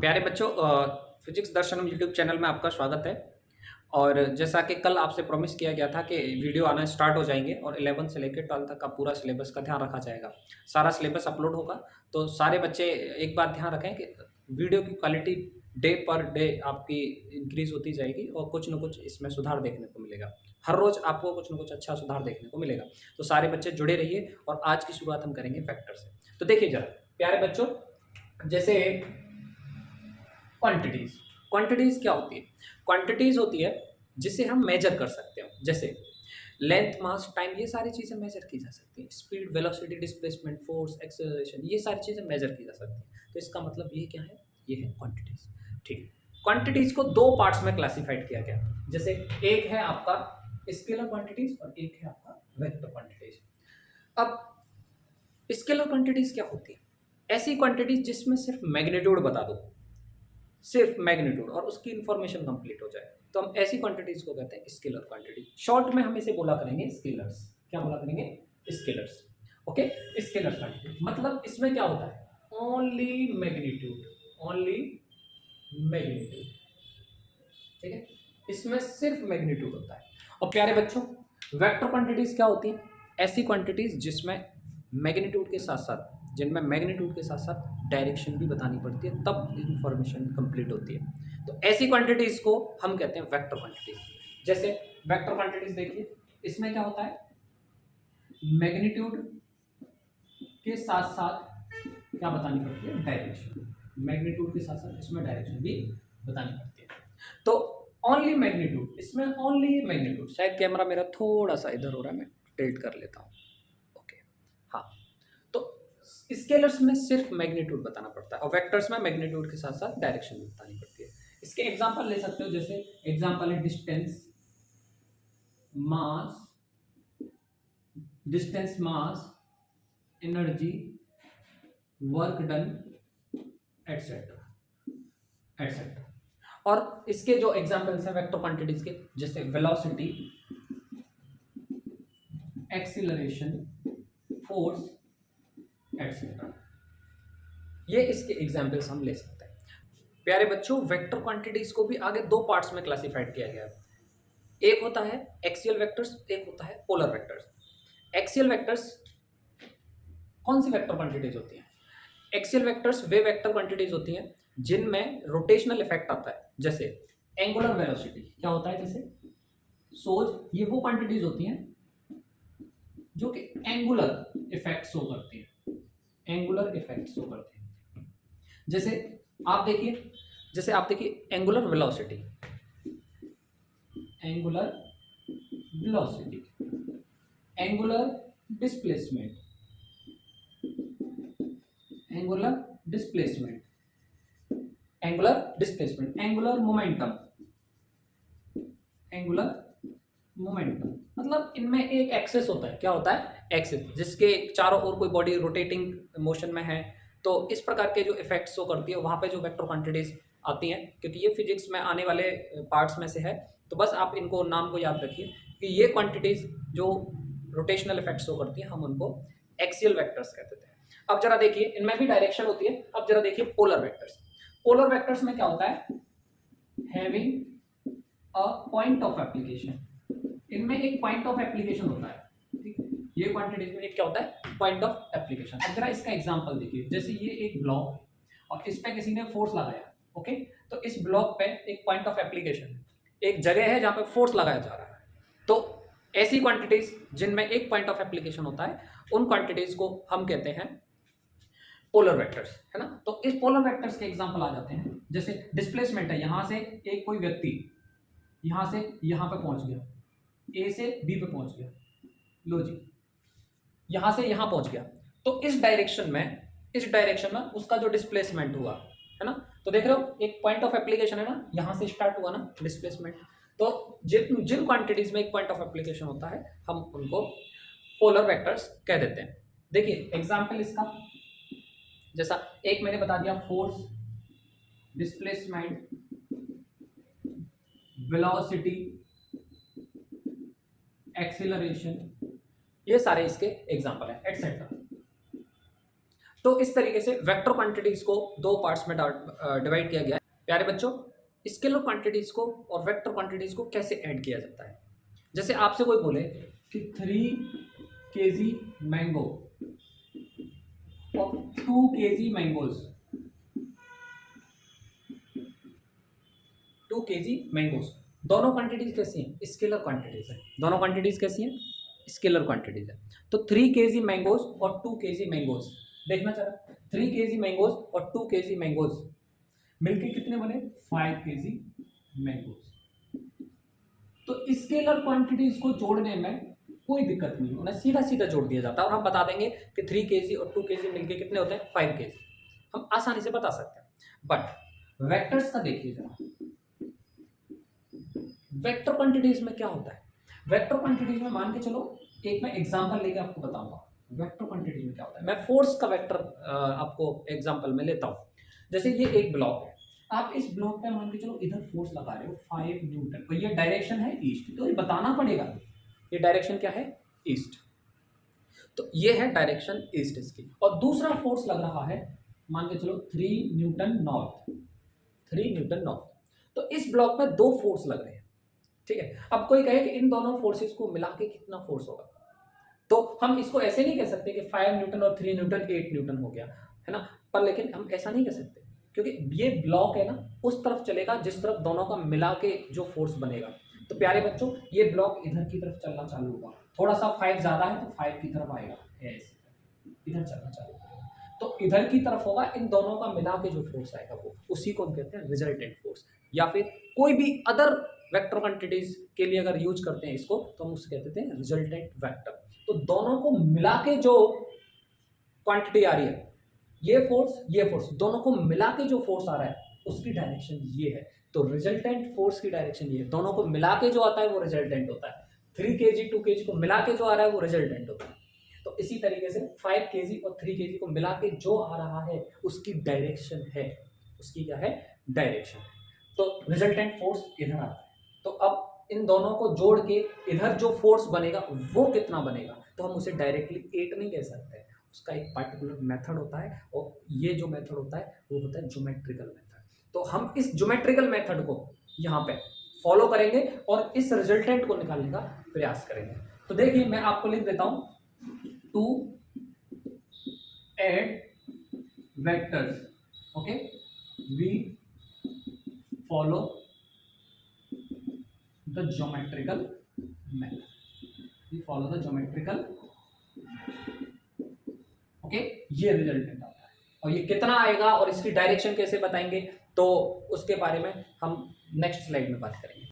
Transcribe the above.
प्यारे बच्चों, फिजिक्स दर्शनम यूट्यूब चैनल में आपका स्वागत है। और जैसा कि कल आपसे प्रॉमिस किया गया था कि वीडियो आना स्टार्ट हो जाएंगे और 11 से लेकर 12 तक का पूरा सिलेबस का ध्यान रखा जाएगा। सारा सिलेबस अपलोड होगा, तो सारे बच्चे एक बात ध्यान रखें कि वीडियो की क्वालिटी डे पर डे आपकी इंक्रीज होती जाएगी और कुछ न कुछ इसमें सुधार देखने को मिलेगा। हर रोज़ आपको कुछ न कुछ अच्छा सुधार देखने को मिलेगा। तो सारे बच्चे जुड़े रहिए और आज की शुरुआत हम करेंगे फैक्टर से। तो देखिए जरा प्यारे बच्चों, जैसे क्वांटिटीज क्वांटिटीज क्या होती है? क्वांटिटीज होती है जिसे हम मेजर कर सकते हो, जैसे लेंथ, मास, टाइम, ये सारी चीज़ें मेजर की जा सकती हैं। Speed, velocity, displacement, force, acceleration, ये सारी चीज़ें मेजर की जा सकती हैं। तो इसका मतलब ये क्या है? ये है क्वांटिटीज। ठीक है, क्वांटिटीज को दो पार्ट्स में क्लासिफाइड किया गया। जैसे एक है आपका स्केलर क्वांटिटीज और एक है आपका वेक्टर क्वांटिटीज। अब स्केलर क्वांटिटीज क्या होती है? ऐसी क्वांटिटीज जिसमें सिर्फ मैग्नीट्यूड बता दो, सिर्फ मैग्नीट्यूड, और उसकी इंफॉर्मेशन कंप्लीट हो जाए, तो हम ऐसी क्वांटिटीज को कहते हैं स्केलर क्वांटिटी। शॉर्ट में हम इसे बोला करेंगे स्केलर्स। क्या बोला करेंगे? स्केलर्स। ओके, स्केलर क्वांटिटी मतलब इसमें क्या होता है? Only magnitude, only magnitude. ठीक है, इसमें सिर्फ मैग्नीट्यूड होता है। और प्यारे बच्चों, वेक्टर क्वांटिटीज क्या होती है? ऐसी क्वांटिटीज जिसमें मैग्नीट्यूड के साथ साथ जिनमें मैग्नीट्यूड के साथ साथ डायरेक्शन भी बतानी पड़ती है, तब इंफॉर्मेशन कंप्लीट होती है। तो ऐसी क्वांटिटीज को हम कहते हैं वेक्टर क्वांटिटीज। जैसे वेक्टर क्वांटिटीज देखिए, इसमें क्या होता है? मैग्नीट्यूड के साथ साथ क्या बतानी पड़ती है? डायरेक्शन। मैग्नीट्यूड के साथ साथ इसमें डायरेक्शन भी बतानी पड़ती है। तो ओनली मैग्नीट्यूड, इसमें ओनली मैग्नीट्यूड। शायद कैमरा मेरा थोड़ा सा इधर हो रहा है, मैं टिल्ट कर लेता हूँ। ओके, हाँ। तो स्केलर्स में सिर्फ मैग्नीट्यूड बताना पड़ता है और वेक्टर्स में मैग्नीट्यूड के साथ साथ डायरेक्शन भी बतानी पड़ती है। इसके एग्जांपल ले सकते हो, जैसे एग्जांपल है distance, mass, energy, work done, etcetera etcetera. और इसके जो एग्जांपल्स हैं वेक्टर क्वांटिटीज के, जैसे वेलोसिटी, एक्सीलरेशन, फोर्स, एटसेट्रा, ये इसके एग्जांपल्स हम ले सकते हैं। प्यारे बच्चों, वेक्टर क्वांटिटीज को भी आगे दो पार्ट्स में क्लासिफाइड किया गया है। एक होता है एक्सियल वेक्टर्स, एक होता है पोलर वेक्टर्स। एक्सियल वेक्टर्स कौन सी वेक्टर क्वांटिटीज होती हैं? एक्सियल वेक्टर्स वे वेक्टर क्वांटिटीज होती हैं जिनमें रोटेशनल इफेक्ट आता है। जैसे एंगुलर वेलोसिटी क्या होता है? जैसे सोज, ये वो क्वांटिटीज होती हैं जो कि एंगुलर इफेक्ट शो करती हैं, एंगुलर इफेक्ट शो करती हैं। जैसे आप देखिए angular velocity, angular velocity, angular displacement, angular displacement, angular displacement, angular momentum, angular momentum. मतलब इनमें एक एक्सिस होता है। क्या होता है? एक्सिस, जिसके चारों ओर कोई बॉडी रोटेटिंग मोशन में है। तो इस प्रकार के जो इफेक्ट शो करती है, वहाँ पे जो वेक्टर क्वांटिटीज आती हैं, क्योंकि ये फिजिक्स में आने वाले पार्ट्स में से है, तो बस आप इनको नाम को याद रखिए कि ये क्वांटिटीज जो रोटेशनल इफेक्ट शो करती है, हम उनको एक्सियल वेक्टर्स कहते हैं। अब जरा देखिए, इनमें भी डायरेक्शन होती है। अब जरा देखिए पोलर वेक्टर्स। पोलर वेक्टर्स में क्या होता है? Having a point of application. इनमें एक पॉइंट ऑफ एप्लीकेशन होता है। ठीक है, ये क्वांटिटीज में एक क्या होता है? Point of application. अब जरा इसका एग्जांपल देखिए, जैसे ये एक ब्लॉक और इस पे किसी ने फोर्स लगाया। ओके, तो इस ब्लॉक पे एक पॉइंट ऑफ एप्लीकेशन है, एक जगह है जहां पे फोर्स लगाया जा रहा है। तो ऐसी क्वांटिटीज जिनमें एक पॉइंट ऑफ एप्लीकेशन होता है, उन क्वांटिटीज को हम कहते हैं पोलर वेक्टर्स, है ना। तो इस पोलर वेक्टर्स के एग्जांपल आ जाते हैं। जैसे डिस्प्लेसमेंट है, यहां से एक कोई व्यक्ति यहां से यहां पे पहुंच गया, ए से बी पे पहुंच गया, लो जी, यहां से यहां पहुंच गया। तो इस डायरेक्शन में उसका जो डिस्प्लेसमेंट हुआ, है ना। तो देख रहे हो, एक पॉइंट ऑफ एप्लीकेशन है ना, यहां से स्टार्ट हुआ ना डिस्प्लेसमेंट। तो जिन जिन क्वांटिटीज में एक पॉइंट ऑफ एप्लीकेशन होता है, हम उनको पोलर वेक्टर्स कह देते हैं। देखिए एग्जांपल इसका, जैसा एक मैंने बता दिया, फोर्स, डिस्प्लेसमेंट, वेलोसिटी, एक्सीलरेशन, ये सारे इसके एग्जांपल हैं, एटसेट्रा। तो इस तरीके से वेक्टर क्वांटिटीज को दो पार्ट्स में डिवाइड किया गया है। प्यारे बच्चों, स्केलर क्वांटिटीज को और वेक्टर क्वांटिटीज को कैसे ऐड किया जाता है? जैसे आपसे कोई बोले कि 3 kg मैंगो और 2 kg मैंगोज, 2 kg मैंगोज, दोनों क्वांटिटीज कैसी हैं? स्केलर क्वांटिटीज है। दोनों क्वांटिटीज कैसी हैं? स्केलर क्वांटिटीज है। तो 3 kg मैंगोज और 2 kg मैंगोज, देखना जरा, 3 kg मैंगोज और 2 kg मैंगोज मिलके कितने बने? 5 kg मैंगोज। तो स्केलर क्वांटिटीज को जोड़ने में कोई दिक्कत नहीं, उन्हें सीधा सीधा जोड़ दिया जाता है और हम बता देंगे कि 3 kg और 2 kg मिलके कितने होते हैं? 5 kg। हम आसानी से बता सकते हैं। बट वेक्टर्स का देखिए जरा, वेक्टर क्वांटिटीज में क्या होता है? वेक्टर क्वांटिटीज में मान के चलो, एक मैं एग्जांपल लेके आपको बताऊंगा वेक्टर क्वांटिटीज में क्या होता है। मैं फोर्स का वेक्टर आपको एग्जांपल में लेता हूं। जैसे ये एक ब्लॉक है, आप इस ब्लॉक पे मान के चलो इधर फोर्स लगा रहे हो 5 न्यूटन, तो ये डायरेक्शन है ईस्ट, तो ये बताना पड़ेगा ये डायरेक्शन क्या है? ईस्ट। तो ये है डायरेक्शन ईस्ट इसकी। और दूसरा फोर्स लग रहा है मान के चलो 3 न्यूटन नॉर्थ, 3 न्यूटन नॉर्थ। तो इस ब्लॉक में दो फोर्स लग रहे हैं, ठीक है। अब कोई कहे कि इन दोनों फोर्सेस को मिला के कितना फोर्स होगा, तो हम इसको ऐसे नहीं कह सकते कि 5 न्यूटन और 3 न्यूटन 8 न्यूटन हो गया, है ना। पर लेकिन हम ऐसा नहीं कह सकते, क्योंकि ये ब्लॉक है ना, उस तरफ चलेगा जिस तरफ दोनों का मिला के जो फोर्स बनेगा। तो प्यारे बच्चों, ये ब्लॉक इधर की तरफ चलना चालू होगा, थोड़ा सा 5 ज्यादा है तो 5 की तरफ आएगा, ऐसे इधर चलना चालू करेगा, तो इधर की तरफ होगा। इन दोनों का मिला के जो फोर्स आएगा वो, उसी को हम कहते हैं रिजल्टेंट फोर्स। या फिर कोई भी अदर वेक्टर क्वांटिटीज के लिए अगर यूज करते हैं इसको, तो हम उससे कहते हैं रिजल्टेंट वेक्टर। तो दोनों को मिला के जो क्वांटिटी आ रही है, ये फोर्स दोनों को मिला के जो फोर्स आ रहा है उसकी डायरेक्शन ये है। तो रिजल्टेंट फोर्स की डायरेक्शन ये है, दोनों को मिला के जो आता है वो रिजल्टेंट होता है। 3 kg 2 kg को मिला के जो आ रहा है वो रिजल्टेंट होता है। तो इसी तरीके से 5 kg और 3 kg को मिला के जो आ रहा है उसकी डायरेक्शन है, उसकी क्या है? डायरेक्शन। तो रिजल्टेंट फोर्स इधर आता है। तो अब इन दोनों को जोड़ के इधर जो फोर्स बनेगा वो कितना बनेगा, तो हम उसे डायरेक्टली 8 नहीं कह सकते, उसका एक पार्टिकुलर मेथड होता है, और ये जो मेथड होता है वो होता है ज्योमेट्रिकल मेथड। तो हम इस ज्योमेट्रिकल मेथड को यहाँ पे फॉलो करेंगे और इस रिजल्टेंट को निकालने का प्रयास करेंगे। तो देखिए, मैं आपको लिख देता हूँ, to add vectors, okay, we follow the geometrical method, we follow the geometrical, okay. ये रिजल्टेंट आता है, और ये कितना आएगा और इसकी डायरेक्शन कैसे बताएंगे, तो उसके बारे में हम नेक्स्ट स्लाइड में बात करेंगे।